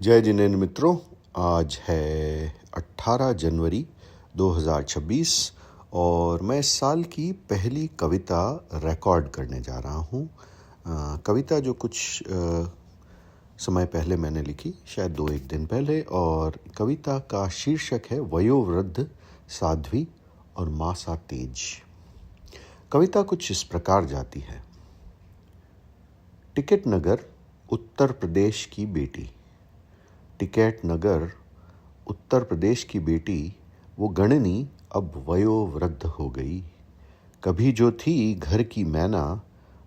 जय जिनेंद्र मित्रों, आज है 18 जनवरी 2026 और मैं इस साल की पहली कविता रिकॉर्ड करने जा रहा हूँ। कविता जो कुछ समय पहले मैंने लिखी, शायद 2-1 दिन पहले, और कविता का शीर्षक है वयोवृद्ध साध्वी और माँ सा तेज। कविता कुछ इस प्रकार जाती है। टिकट नगर उत्तर प्रदेश की बेटी, टिकैत नगर उत्तर प्रदेश की बेटी, वो गणनी अब वयोवृद्ध हो गई। कभी जो थी घर की मैना,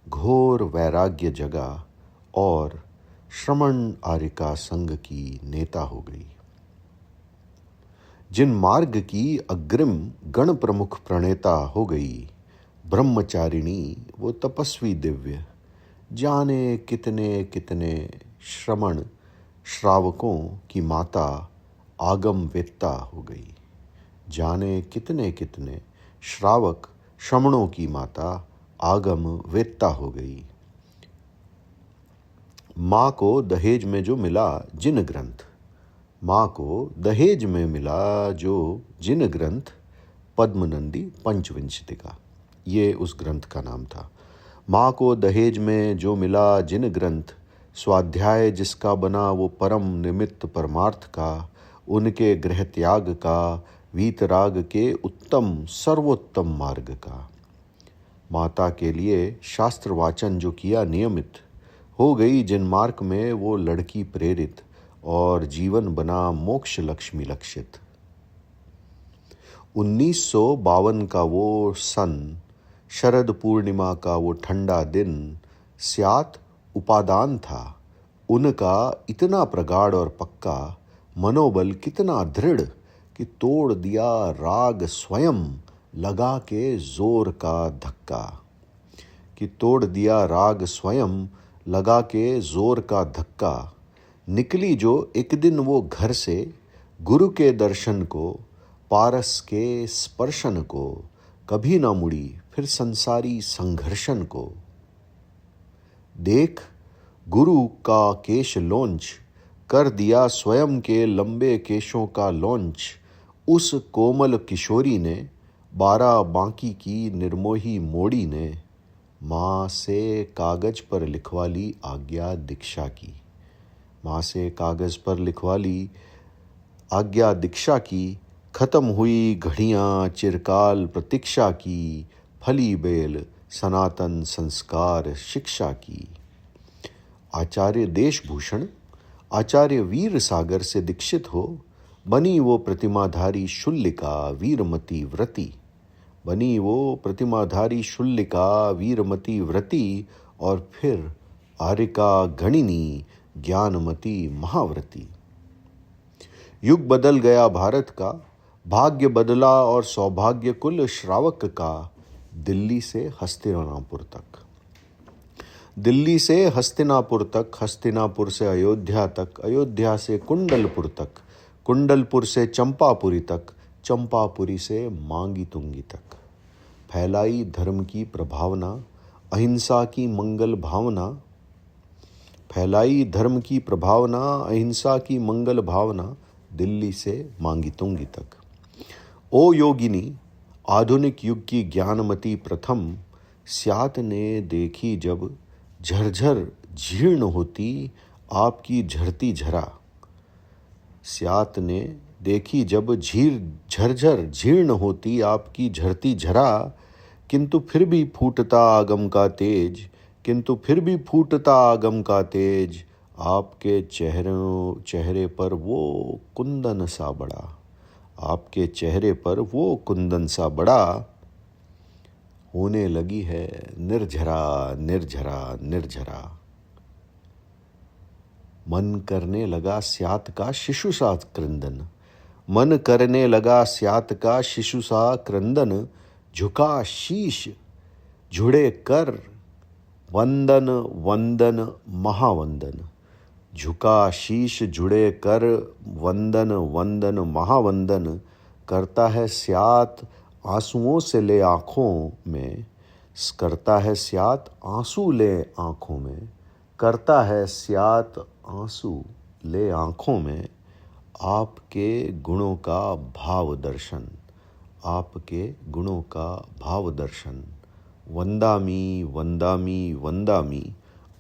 घोर वैराग्य जगा और श्रमण आरिका संघ की नेता हो गई। जिन मार्ग की अग्रिम गण प्रमुख प्रणेता हो गई, ब्रह्मचारिणी वो तपस्वी दिव्य, जाने कितने कितने श्रमण श्रावकों की माता आगम वेत्ता हो गई। जाने कितने कितने श्रावक श्रमणों की माता आगम वेत्ता हो गई। माँ को दहेज में जो मिला जिन ग्रंथ, माँ को दहेज में मिला जो जिन ग्रंथ, पद्मनंदी पंचविंशतिका, ये उस ग्रंथ का नाम था। माँ को दहेज में जो मिला जिन ग्रंथ, स्वाध्याय जिसका बना वो परम निमित्त परमार्थ का, उनके गृह त्याग का, वीतराग के उत्तम सर्वोत्तम मार्ग का। माता के लिए शास्त्र वाचन जो किया नियमित, हो गई जिन मार्ग में वो लड़की प्रेरित, और जीवन बना मोक्ष लक्ष्मी लक्षित। 1952 का वो सन, शरद पूर्णिमा का वो ठंडा दिन, स्यात उपादान था उनका इतना प्रगाढ़ और पक्का, मनोबल कितना दृढ़ कि तोड़ दिया राग स्वयं लगा के जोर का धक्का, कि तोड़ दिया राग स्वयं लगा के जोर का धक्का। निकली जो एक दिन वो घर से, गुरु के दर्शन को, पारस के स्पर्शन को, कभी ना मुड़ी फिर संसारी संघर्षण को। देख गुरु का केश लॉन्च कर दिया, स्वयं के लंबे केशों का लॉन्च, उस कोमल किशोरी ने, 12 बांकी की निर्मोही मोड़ी ने। माँ से कागज पर लिखवा ली आज्ञा दीक्षा की, माँ से कागज पर लिखवा ली आज्ञा दीक्षा की। खत्म हुई घड़ियाँ चिरकाल प्रतीक्षा की, फली बेल सनातन संस्कार शिक्षा की। आचार्य देशभूषण आचार्य वीर सागर से दीक्षित हो, बनी वो प्रतिमाधारी शुल्लिका वीरमती व्रती, बनी वो प्रतिमाधारी शुल्लिका वीरमती व्रती, और फिर आरिका गणिनी ज्ञानमती महाव्रती। युग बदल गया भारत का, भाग्य बदला और सौभाग्य कुल श्रावक का। दिल्ली से हस्तिनापुर तक, दिल्ली से हस्तिनापुर तक, हस्तिनापुर से अयोध्या तक, अयोध्या से कुंडलपुर तक, कुंडलपुर से चंपापुरी तक, चंपापुरी से मांगी तुंगी तक। फैलाई धर्म की प्रभावना, अहिंसा की मंगल भावना, फैलाई धर्म की प्रभावना, अहिंसा की मंगल भावना, दिल्ली से मांगी तुंगी तक। ओ योगिनी आधुनिक युग की ज्ञानमती प्रथम, स्यात ने देखी जब झरझर जीर्ण होती आपकी झरती झरा, स्यात ने देखी जब झरझर जीर्ण होती आपकी झरती झरा। किंतु फिर भी फूटता आगम का तेज, किंतु फिर भी फूटता आगम का तेज, आपके चेहरे पर वो कुंदन सा बड़ा, आपके चेहरे पर वो कुंदन सा बड़ा। होने लगी है निर्झरा निर्झरा निर्झरा। मन करने लगा स्यात का शिशु सा क्रंदन, मन करने लगा स्यात का शिशु सा क्रंदन। झुका शीश झुड़े कर वंदन वंदन महावंदन, झुका शीश जुड़े कर वंदन वंदन महावंदन। करता है स्यात आंसुओं से ले आँखों में, करता है स्यात आंसू ले आँखों में, करता है स्यात आंसू ले आँखों में आपके गुणों का भाव दर्शन, आपके गुणों का भाव दर्शन। वंदामी वंदामी वंदामी,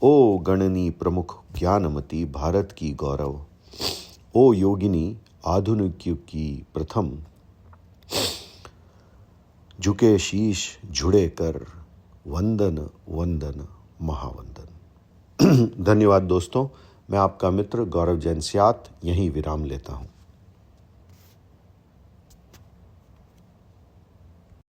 ओ गणनी प्रमुख ज्ञानमती भारत की गौरव, ओ योगिनी आधुनिक युग की प्रथम, झुके शीश झुड़े कर वंदन वंदन महावंदन। धन्यवाद दोस्तों, मैं आपका मित्र गौरव जैन स्यात यहीं विराम लेता हूँ।